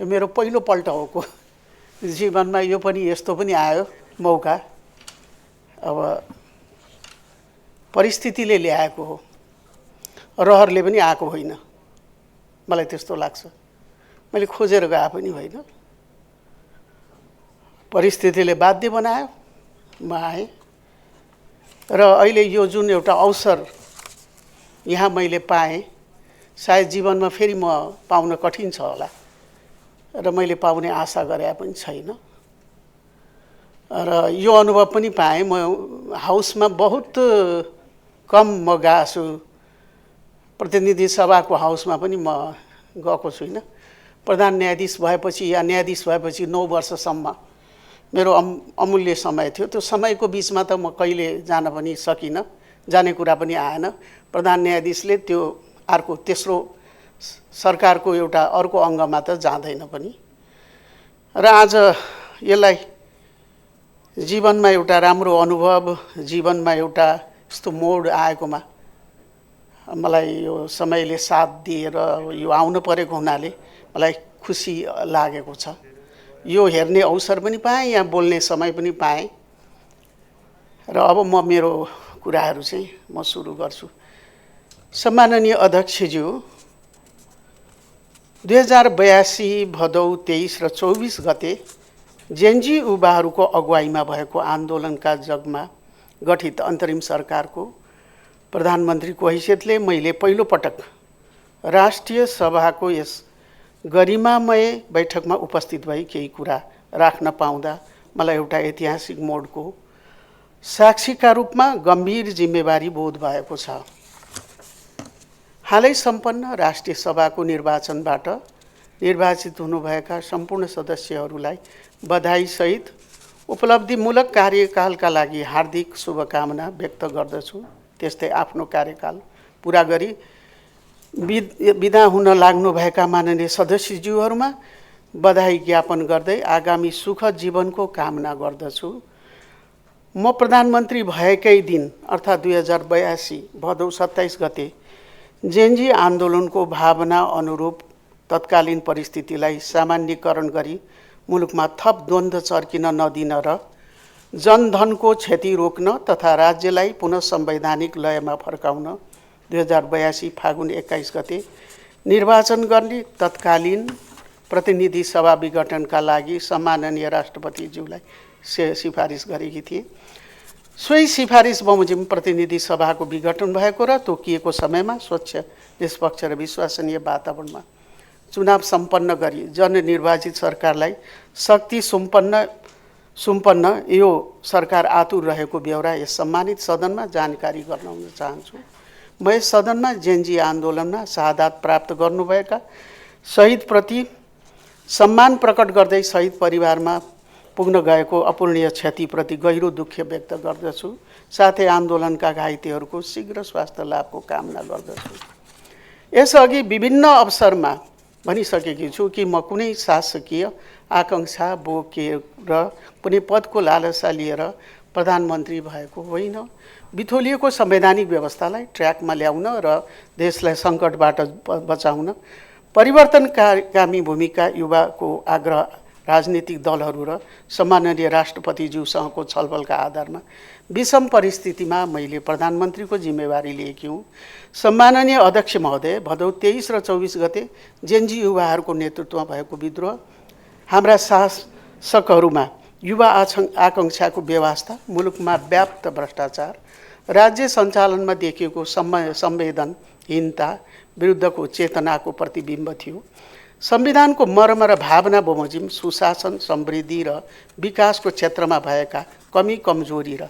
यो मेरो पहिलोपल्ट हो जीवनमा, यो पनि यस्तो पनि आयो मौका। अब परिस्थितिले ल्याएको हो, रहरले पनि आएको होइन, मलाई त्यस्तो लाग्छ। मैले खोजेर गए पनि होइन, परिस्थितिले बाध्य बनायो, म आएँ। र अहिले यो जुन एउटा अवसर यहाँ मैले पाएँ, सायद जीवनमा फेरि म पाउन कठिन छ होला र मैले पाउने आशा गरे पनि छैन। र यो अनुभव पनि पाएँ, म हाउसमा बहुत कम म गएको छु, प्रतिनिधि सभाको हाउसमा पनि म गएको छुइनँ। प्रधान न्यायाधीश भएपछि या न्यायाधीश भएपछि 9 वर्षसम्म मेरो अमूल्य समय थियो। त्यो समयको बिचमा त म कहिले जान पनि सकिनँ, जाने कुरा पनि आएन। प्रधान न्यायाधीशले त्यो अर्को तेस्रो सरकारको एउटा अर्को अङ्गमा त जाँदैन पनि। र आज यसलाई जीवनमा एउटा राम्रो अनुभव, जीवनमा एउटा यस्तो मोड आएकोमा मलाई यो समयले साथ दिएर यो आउनु परेको हुनाले मलाई खुसी लागेको छ। यो हेर्ने अवसर पनि पाएँ, यहाँ बोल्ने समय पनि पाएँ। र अब म मेरो कुराहरू चाहिँ म सुरु गर्छु। सम्माननीय अध्यक्षज्यू, 2082 भदौ 23 र 24 गते जेनजी युवाहरूको अगुवाईमा भएको आन्दोलनका जगमा गठित अन्तरिम सरकारको प्रधानमन्त्रीको हैसियतले मैले पहिलोपटक राष्ट्रिय सभाको यस गरिमामय बैठकमा उपस्थित भई केही कुरा राख्न पाउँदा मलाई एउटा ऐतिहासिक मोडको साक्षीका रूपमा गम्भीर जिम्मेवारी बोध भएको छ। हालै सम्पन्न राष्ट्रिय सभाको निर्वाचनबाट निर्वाचित हुनुभएका सम्पूर्ण सदस्यहरूलाई बधाईसहित उपलब्धिमूलक कार्यकालका लागि हार्दिक शुभकामना व्यक्त गर्दछु। त्यस्तै आफ्नो कार्यकाल पुरा गरी बिदा हुन लाग्नुभएका माननीय सदस्यज्यूहरूमा बधाई ज्ञापन गर्दै आगामी सुखद जीवनको कामना गर्दछु। म प्रधानमन्त्री भएकै दिन अर्थात् 2082 भदौ 27 गते जेनजी आन्दोलनको भावना अनुरूप तत्कालीन परिस्थितिलाई सामान्यीकरण गरी मुलुकमा थप द्वन्द्व चर्किन नदिन र जनधनको क्षति रोक्न तथा राज्यलाई पुनः संवैधानिक लयमा फर्काउन 2082 फागुन 21 गते निर्वाचन गर्ने तत्कालीन प्रतिनिधि सभा विघटनका लागि सम्माननीय राष्ट्रपतिज्यूलाई सिफारिस गरेकी थिए। सोही सिफारिस बमोजिम प्रतिनिधि सभाको विघटन भएको र तोकिएको समयमा स्वच्छ, निष्पक्ष र विश्वसनीय वातावरणमा चुनाव सम्पन्न गरी जननिर्वाचित सरकारलाई शक्ति सुम्पन्न यो सरकार आतुर रहेको बेहोरा यस सम्मानित सदनमा जानकारी गराउन चाहन्छु। म यस सदनमा जेनजी आन्दोलनमा शहादत प्राप्त गर्नुभएका शहीदप्रति सम्मान प्रकट गर्दै शहीद परिवारमा पुग्न गएको अपूर्णीय क्षतिप्रति गहिरो दुःख व्यक्त गर्दछु। साथै आन्दोलनका घाइतेहरूको शीघ्र स्वास्थ्य लाभको कामना गर्दछु। यसअघि विभिन्न अवसरमा भनिसकेकी छु कि म कुनै शासकीय आकांक्षा बोकेर कुनै पदको लालसा लिएर प्रधानमन्त्री भएको होइन। बिथोलिएको संवैधानिक व्यवस्थालाई ट्र्याकमा ल्याउन र देशलाई सङ्कटबाट बचाउन परिवर्तनकामी भूमिका युवाको आग्रह राजनीतिक दलहरू र सम्माननीय राष्ट्रपतिज्यूसँगको छलफलका आधारमा विषम परिस्थितिमा मैले प्रधानमन्त्रीको जिम्मेवारी लिएकी हुँ। सम्माननीय अध्यक्ष महोदय, भदौ 23 र 24 गते जेनजी युवाहरूको नेतृत्वमा भएको विद्रोह हाम्रा शासकहरूमा युवा आकांक्षाको व्यवस्था, मुलुकमा व्याप्त भ्रष्टाचार, राज्य सञ्चालनमा देखिएको संवेदनहीनता विरुद्धको चेतनाको प्रतिबिम्ब थियो। संविधानको मर्म र भावना बमोजिम सुशासन, समृद्धि र विकासको क्षेत्रमा भएका कमी कमजोरी र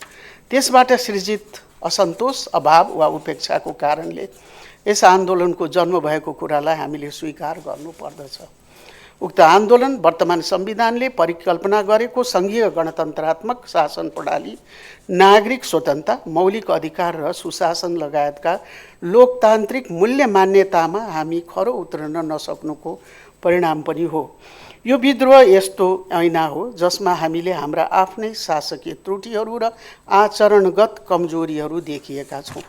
त्यसबाट सृजित असन्तोष, अभाव वा उपेक्षाको कारणले यस आन्दोलनको जन्म भएको कुरालाई हामीले स्वीकार गर्नुपर्दछ। उक्त आन्दोलन वर्तमान संविधानले परिकल्पना गरेको सङ्घीय गणतन्त्रात्मक शासन प्रणाली, नागरिक स्वतन्त्रता, मौलिक अधिकार र सुशासन लगायतका लोकतान्त्रिक मूल्य मान्यतामा हामी खरो उत्रन नसक्नुको परिणाम पनि हो। यो विद्रोह यस्तो ऐना हो जसमा हामीले हाम्रा आफ्नै शासकीय त्रुटिहरू र आचरणगत कमजोरीहरू देखिएका छौँ।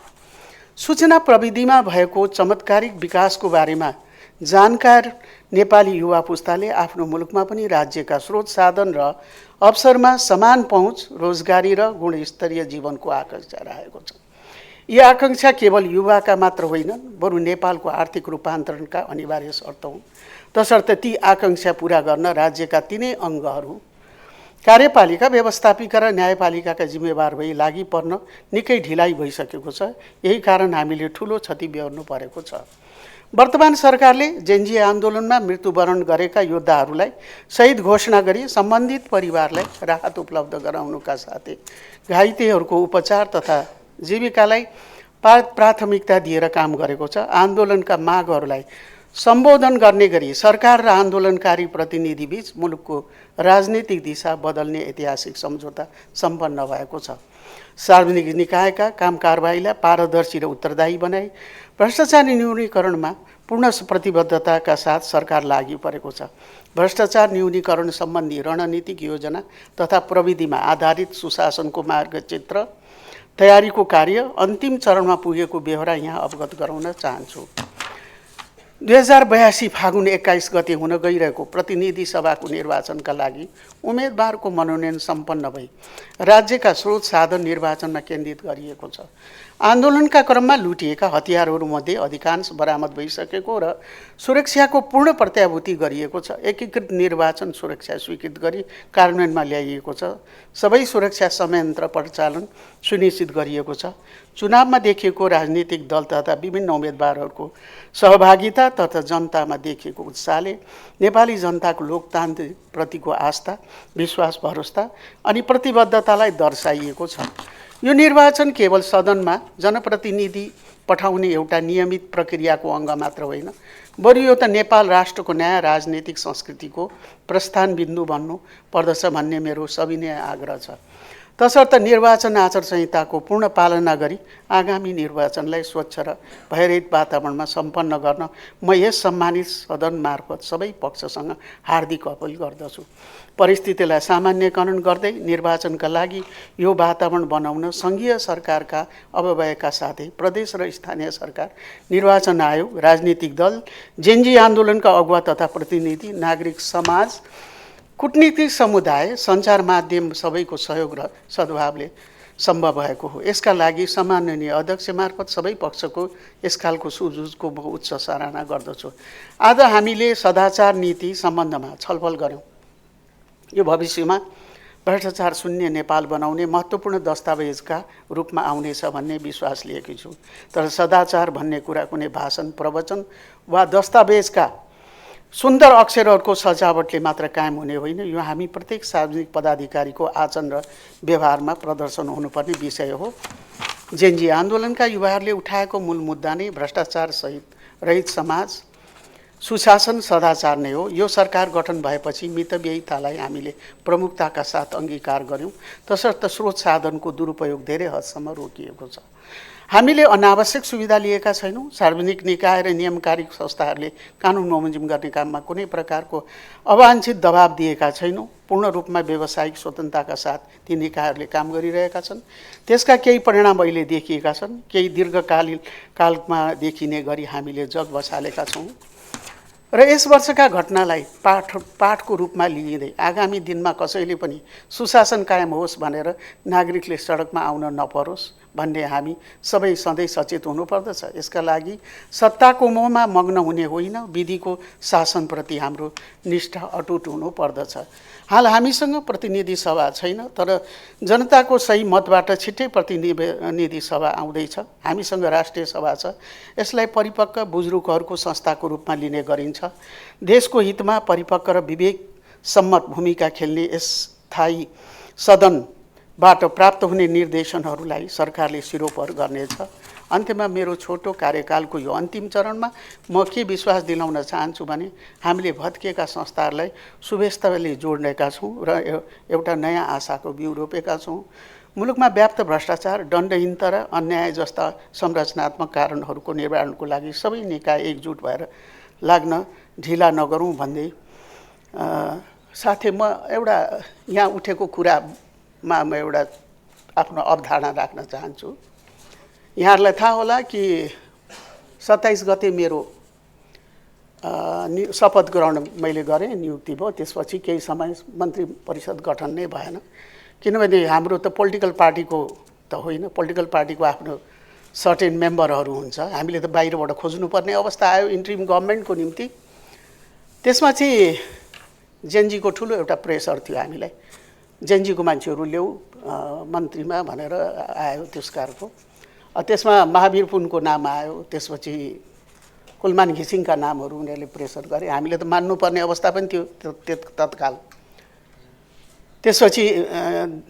सूचना प्रविधिमा भएको चमत्कारिक विकासको बारेमा जानकार नेपाली युवा पुस्ताले आफ्नो मुलुकमा पनि राज्यका स्रोत साधन र अवसरमा समान पहुँच, रोजगारी र गुणस्तरीय जीवनको आकांक्षा राखेको छ। यी आकांक्षा केवल युवाका मात्र होइनन्, बरु नेपालको आर्थिक रूपान्तरणका अनिवार्य शर्त हुन्। तसर्थ ती आकांक्षा पूरा गर्न राज्यका तीनै अङ्गहरू कार्यपालिका, व्यवस्थापिका र न्यायपालिकाका जिम्मेवार भई लागि पर्न निकै ढिलाइ भइसकेको छ। यही कारण हामीले ठूलो क्षति बेहोर्नु परेको छ। वर्तमान सरकारले जेनजी आन्दोलनमा मृत्युवरण गरेका योद्धाहरूलाई शहीद घोषणा गरी सम्बन्धित परिवारलाई राहत उपलब्ध गराउनुका साथै घाइतेहरूको उपचार तथा जीविकालाई प्राथमिकता दिएर काम गरेको छ। आन्दोलनका मागहरूलाई सम्बोधन गर्ने गरी सरकार र आन्दोलनकारी प्रतिनिधिबीच मुलुकको राजनीतिक दिशा बदल्ने ऐतिहासिक सम्झौता सम्पन्न भएको छ। सार्वजनिक निकायका काम कारबाहीलाई पारदर्शी र उत्तरदायी बनाई भ्रष्टाचार न्यूनीकरणमा पूर्ण प्रतिबद्धताका साथ सरकार लागि परेको छ। भ्रष्टाचार न्यूनीकरण सम्बन्धी रणनीतिक योजना तथा प्रविधिमा आधारित सुशासनको मार्गचित्र तयारीको कार्य अन्तिम चरणमा पुगेको बेहोरा यहाँ अवगत गराउन चाहन्छु। 2082 फागुन 21 गते हुन गइरहेको प्रतिनिधि सभाको निर्वाचनका लागि उम्मेदवारको मनोनयन सम्पन्न भई राज्यका स्रोत साधन निर्वाचनमा केन्द्रित गरिएको छ। आन्दोलनका क्रममा लुटिएका हतियारहरूमध्ये अधिकांश बरामद भइसकेको र सुरक्षाको पूर्ण प्रत्याभूति गरिएको छ। एकीकृत निर्वाचन सुरक्षा स्वीकृत गरी कार्यान्वयनमा ल्याइएको छ। सबै सुरक्षा संयन्त्र परिचालन सुनिश्चित गरिएको छ। चुनावमा देखिएको राजनीतिक दल तथा विभिन्न उम्मेदवारहरूको सहभागिता तथा जनतामा देखिएको उत्साहले नेपाली जनताको लोकतान्त्रिक प्रतिको आस्था, विश्वास, भरोसा अनि प्रतिबद्धतालाई दर्शाइएको छ। यो निर्वाचन केवल सदनमा जनप्रतिनिधि पठाउने एउटा नियमित प्रक्रियाको अङ्ग मात्र होइन, बरु यो त नेपाल राष्ट्रको नयाँ राजनीतिक संस्कृतिको प्रस्थान बिन्दु बन्नु पर्दछ भन्ने मेरो सविनय आग्रह छ। तसर्थ निर्वाचन आचार संहिताको पूर्ण पालना गरी आगामी निर्वाचनलाई स्वच्छ र भयरहित वातावरणमा सम्पन्न गर्न म यस सम्मानित सदन मार्फत सबै पक्षसँग हार्दिक अपील गर्दछु। परिस्थितिलाई सामान्यकरण गर्दै निर्वाचनका लागि यो वातावरण बनाउन सङ्घीय सरकारका अवयवका साथै प्रदेश र स्थानीय सरकार, निर्वाचन आयोग, राजनीतिक दल, जेनजी आन्दोलनका अगुवा तथा प्रतिनिधि, नागरिक समाज, कूटनीतिक समुदाय, सञ्चार माध्यम सबैको सहयोग र सद्भावले सम्भव भएको हो। यसका लागि सम्माननीय अध्यक्ष मार्फत सबै पक्षको यसखालको सुझुजको म उच्च सराहना गर्दछु। आज हामीले सदाचार नीति सम्बन्धमा छलफल गऱ्यौँ। यो भविष्यमा भ्रष्टाचार शून्य नेपाल बनाउने महत्त्वपूर्ण दस्तावेजका रूपमा आउनेछ भन्ने विश्वास लिएकी छु। तर सदाचार भन्ने कुरा कुनै भाषण, प्रवचन वा दस्तावेजका सुन्दर अक्षरहरूको सजावटले मात्र कायम हुने होइन। यो हामी प्रत्येक सार्वजनिक पदाधिकारीको आचरण र व्यवहारमा प्रदर्शन हुनुपर्ने विषय हो। जेनजी आन्दोलनका युवाहरूले उठाएको मूल मुद्दा नै भ्रष्टाचार सहित रहित समाज, सुशासन, सदाचार नै हो। यो सरकार गठन भएपछि मितव्ययितालाई हामीले प्रमुखताका साथ अङ्गीकार गऱ्यौँ। तसर्थ स्रोत साधनको दुरुपयोग धेरै हदसम्म रोकिएको छ। हामीले अनावश्यक सुविधा लिएका छैनौँ। सार्वजनिक निकाय र नियमकारी संस्थाहरूले कानुन बमोजिम गर्ने काममा कुनै प्रकारको अवाञ्छित दबाब दिएका छैनौँ। पूर्ण रूपमा व्यावसायिक स्वतन्त्रताका साथ ती निकायहरूले काम गरिरहेका छन्। त्यसका केही परिणाम अहिले देखिएका छन्, केही दीर्घकालमा देखिने गरी हामीले जग बसालेका छौँ र यस वर्षका घटनालाई पाठको रूपमा लिँदै आगामी दिनमा कसैले पनि सुशासन कायम होस् भनेर नागरिकले सडकमा आउन नपरोस् भन्ने हामी सबै सधैँ सचेत हुनुपर्दछ। यसका लागि सत्ताको मोहमा मग्न हुने होइन, विधिको शासनप्रति हाम्रो निष्ठा अटुट हुनुपर्दछ। हाल हामीसँग प्रतिनिधि सभा छैन, तर जनताको सही मतबाट छिट्टै प्रतिनिधि सभा आउँदैछ। हामीसँग राष्ट्रिय सभा छ। यसलाई परिपक्व बुजुर्गहरूको संस्थाको रूपमा लिने गरिन्छ। देशको हितमा परिपक्व र विवेक सम्मत भूमिका खेल्ने यस स्थायी सदनबाट प्राप्त हुने निर्देशनहरूलाई सरकारले सिरोपर गर्नेछ। अन्त्यमा मेरो छोटो कार्यकालको यो अन्तिम चरणमा म के विश्वास दिलाउन चाहन्छु भने हामीले भत्किएका संस्थाहरूलाई सुव्यवस्थाले जोड्नेका छौँ र एउटा नयाँ आशाको बिउ रोपेका छौँ। मुलुकमा व्याप्त भ्रष्टाचार, दण्डहीनता र अन्याय जस्ता संरचनात्मक कारणहरूको निवारणको लागि सबै निकाय एकजुट भएर लाग्न ढिला नगरौँ भन्दै साथै म एउटा यहाँ उठेको कुरामा म एउटा आफ्नो अवधारणा राख्न चाहन्छु। यहाँहरूलाई थाहा होला कि 27 गते मेरो शपथ ग्रहण मैले गरेँ, नियुक्ति भयो। त्यसपछि केही समय मन्त्री परिषद गठन नै भएन, किनभने हाम्रो त पोलिटिकल पार्टीको त होइन, पोलिटिकल पार्टीको आफ्नो सर्टेन मेम्बरहरू हुन्छ, हामीले त बाहिरबाट खोज्नुपर्ने अवस्था आयो इन्ट्रिम गभर्मेन्टको निम्ति। त्यसमा चाहिँ जेएनजीको ठुलो एउटा प्रेसर थियो हामीलाई, जेएनजीको मान्छेहरू ल्याऊ मन्त्रीमा भनेर आयो त्यसकारको। त्यसमा महावीर पुनको नाम आयो, त्यसपछि कुलमान घिसिङका नामहरू उनीहरूले प्रेसर गरे, हामीले त मान्नुपर्ने अवस्था पनि थियो तत्काल। त्यसपछि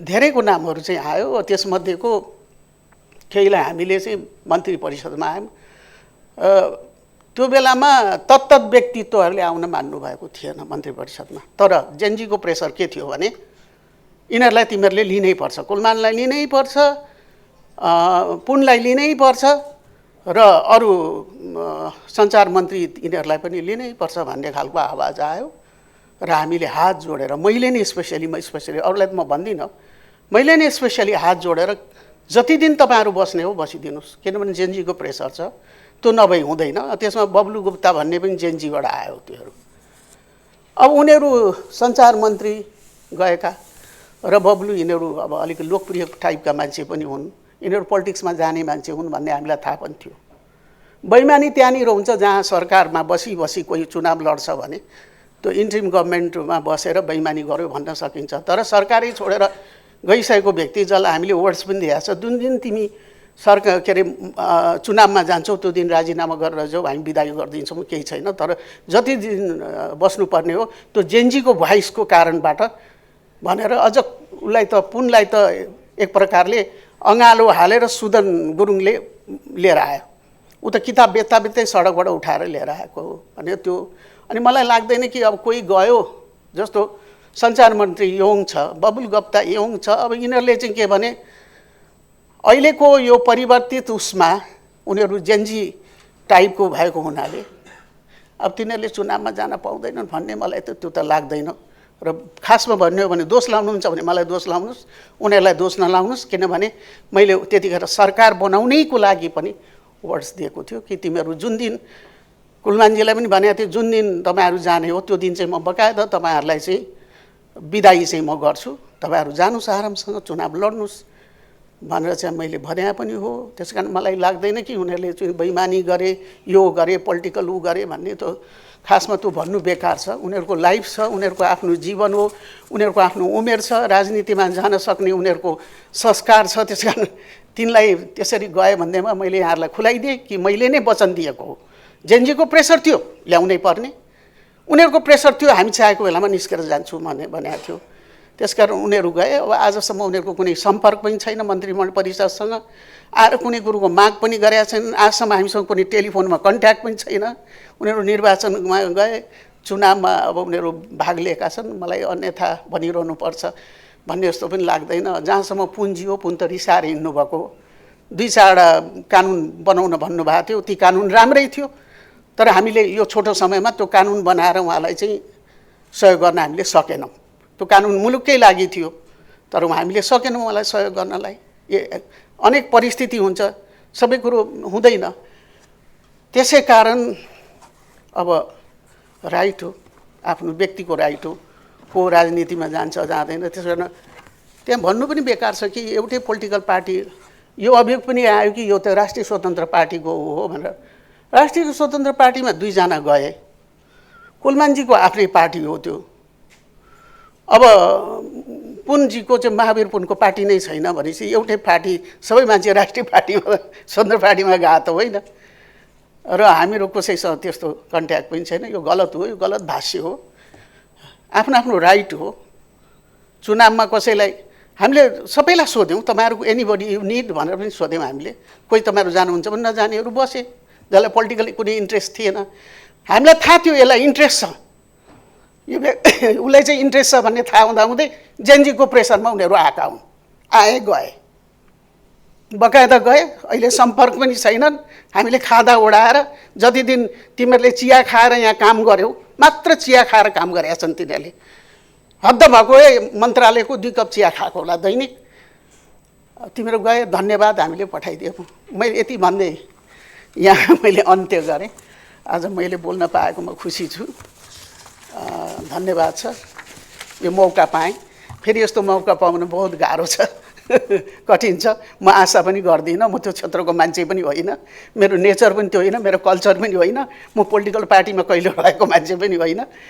धेरैको नामहरू चाहिँ आयो, त्यसमध्येको केहीलाई हामीले चाहिँ मन्त्री परिषदमा आयौँ। त्यो बेलामा तत्तत व्यक्तित्वहरूले आउन मान्नुभएको थिएन मन्त्री परिषदमा, तर जेएनजीको प्रेसर के थियो भने यिनीहरूलाई तिमीहरूले लिनै पर्छ, कुलमानलाई लिनै पर्छ, पुनलाई लिनै पर्छ र अरू सञ्चार मन्त्री यिनीहरूलाई पनि लिनै पर्छ भन्ने खालको आवाज आयो। र हामीले हात जोडेर, मैले नै स्पेसली अरूलाई त म भन्दिनँ, मैले नै स्पेसली हात जोडेर जति दिन तपाईँहरू बस्ने हो बसिदिनुहोस्, किनभने जेएनजीको प्रेसर छ, त्यो नभई हुँदैन। त्यसमा बब्लु गुप्ता भन्ने पनि जेएनजीबाट आयो त्योहरू। अब उनीहरू सञ्चार मन्त्री गएका र बब्लु यिनीहरू अब अलिक लोकप्रिय टाइपका मान्छे पनि हुन्, यिनीहरू पोलिटिक्समा जाने मान्छे हुन् भन्ने हामीलाई थाहा पनि थियो। बैमानी त्यहाँनिर हुन्छ जहाँ सरकारमा बसी कोही चुनाव लड्छ भने त्यो इन्ट्रिम गभर्मेन्टमा बसेर बैमानी गर्यो भन्न सकिन्छ, तर सरकारै छोडेर गइसकेको व्यक्ति जसलाई हामीले वर्ड्स पनि दिएको छ, जुन दिन तिमी सरकार के अरे चुनावमा जान्छौ त्यो दिन राजीनामा गरेर जाऊ, हामी बिदाई गरिदिन्छौँ, केही छैन। तर जति दिन बस्नुपर्ने हो त्यो जेएनजीको भोइसको कारणबाट भनेर अझ उसलाई त पुनलाई त एक प्रकारले अँगालो हालेर सुदन गुरुङले लिएर आयो, ऊ त किताब बेच्दै सडकबाट उठाएर लिएर आएको हो भने त्यो। अनि मलाई लाग्दैन कि अब कोही गयो, जस्तो सञ्चार मन्त्री योङ छ, बबुल गुप्ता योङ छ, अब यिनीहरूले चाहिँ के भने अहिलेको यो परिवर्तित उसमा उनीहरू जेएनजी टाइपको भएको हुनाले अब तिनीहरूले चुनावमा जान पाउँदैनन् भन्ने मलाई त त्यो त लाग्दैन। र खासमा भन्ने हो भने दोष लाउनुहुन्छ भने मलाई दोष लाउनुहोस्, उनीहरूलाई दोष नलाउनुहोस्, किनभने मैले त्यतिखेर सरकार बनाउनैको लागि पनि वर्ड्स दिएको थियो कि तिमीहरू जुन दिन, कुलमानजीलाई पनि भनेको थियो जुन दिन तपाईँहरू जाने हो त्यो दिन चाहिँ म बकायदा तपाईँहरूलाई चाहिँ बिदाई चाहिँ म गर्छु, तपाईँहरू जानुहोस् आरामसँग चुनाव लड्नुहोस् भनेर चाहिँ मैले भने पनि हो। त्यस कारण मलाई लाग्दैन कि उनीहरूले चाहिँ बैमानी गरे, यो गरे, पोलिटिकल ऊ गरे भन्ने त खासमा त्यो भन्नु बेकार छ। उनीहरूको लाइफ छ, उनीहरूको आफ्नो जीवन हो, उनीहरूको आफ्नो उमेर छ, राजनीतिमा जान सक्ने उनीहरूको संस्कार छ। त्यस कारण तिनलाई त्यसरी गए भन्दैमा मैले यहाँहरूलाई खुलाइदिएँ कि मैले नै वचन दिएको हो। जेएनजीको प्रेसर थियो ल्याउनै पर्ने, उनीहरूको प्रेसर थियो हामी चाहेको बेलामा निस्केर जान्छौँ भनेको थियो। त्यसकारण उनीहरू गए। अब आजसम्म उनीहरूको कुनै सम्पर्क पनि छैन मन्त्रीमण्डल परिषदसँग, आएर कुनै कुरोको माग पनि गरेका छैनन्। आजसम्म हामीसँग कुनै टेलिफोनमा कन्ट्याक्ट पनि छैन। उनीहरू निर्वाचनमा गए, चुनावमा अब उनीहरू भाग लिएका छन्, मलाई अन्यथा भनिरहनु पर्छ भन्ने जस्तो पनि लाग्दैन। जहाँसम्म पुन्जी हो, पुन त रिसाएर हिँड्नुभएको, 2-4वटा कानुन बनाउन भन्नुभएको थियो, ती कानुन राम्रै थियो, तर हामीले यो छोटो समयमा त्यो कानुन बनाएर उहाँलाई चाहिँ सहयोग गर्न हामीले सकेनौँ। त्यो कानुन मुलुककै लागि थियो, तर हामीले सकेनौँ उहाँलाई सहयोग गर्नलाई। अनेक परिस्थिति हुन्छ, सबै कुरो हुँदैन। त्यसै कारण अब राइट हो, आफ्नो व्यक्तिको राइट हो, को राजनीतिमा जान्छ जाँदैन। त्यस कारण त्यहाँ भन्नु पनि बेकार छ कि एउटै पोलिटिकल पार्टी, यो अभियोग पनि आयो कि यो त राष्ट्रिय स्वतन्त्र पार्टीको हो भनेर। राष्ट्रिय स्वतन्त्र पार्टीमा 2 जना गए, कुलमानजीको आफ्नै पार्टी हो त्यो। अब पुनजीको चाहिँ महावीर पुनको पार्टी नै छैन भनेपछि एउटै पार्टी, सबै मान्छे राष्ट्रिय पार्टीमा स्वतन्त्र पार्टीमा गए त होइन। र हामीहरू कसैसँग त्यस्तो कन्ट्याक्ट पनि छैन। यो गलत हो, यो गलत भाष्य हो। आफ्नो आफ्नो राइट हो। चुनावमा कसैलाई हामीले सबैलाई सोध्यौँ, तपाईँहरूको एनीबडी यु निड भनेर पनि सोध्यौँ हामीले। कोही तपाईँहरू जानुहुन्छ भने नजानेहरू बसे, जसलाई पोलिटिकली कुनै इन्ट्रेस्ट थिएन। हामीलाई थाहा थियो यसलाई इन्ट्रेस्ट छ, यो उसलाई चाहिँ इन्ट्रेस्ट छ भन्ने थाहा हुँदाहुँदै जेएनजीको प्रेसरमा उनीहरू आएका हुन्, आए गए, बकायदा गए। अहिले सम्पर्क पनि छैनन्। हामीले खाँदा ओडाएर जति दिन तिमीहरूले चिया खाएर यहाँ काम गर्यौ, मात्र चिया खाएर काम गरेका छन् तिनीहरूले। हद्द भएको मन्त्रालयको 2 कप चिया खाएको होला दैनिक। तिमीहरू गए, धन्यवाद, हामीले पठाइदिएको। मैले यति भन्दै यहाँ मैले अन्त्य गरेँ। आज मैले बोल्न पाएकोमा खुसी छु। धन्यवाद छ। यो मौका पाएँ। फेरि यस्तो मौका पाउनु बहुत गाह्रो छ, कठिन छ। म आशा पनि गर्दिनँ, म त्यो क्षेत्रको मान्छे पनि होइन, मेरो नेचर पनि त्यो होइन, मेरो कल्चर पनि होइन, म पोलिटिकल पार्टीमा कहिले रहेको मान्छे पनि होइन।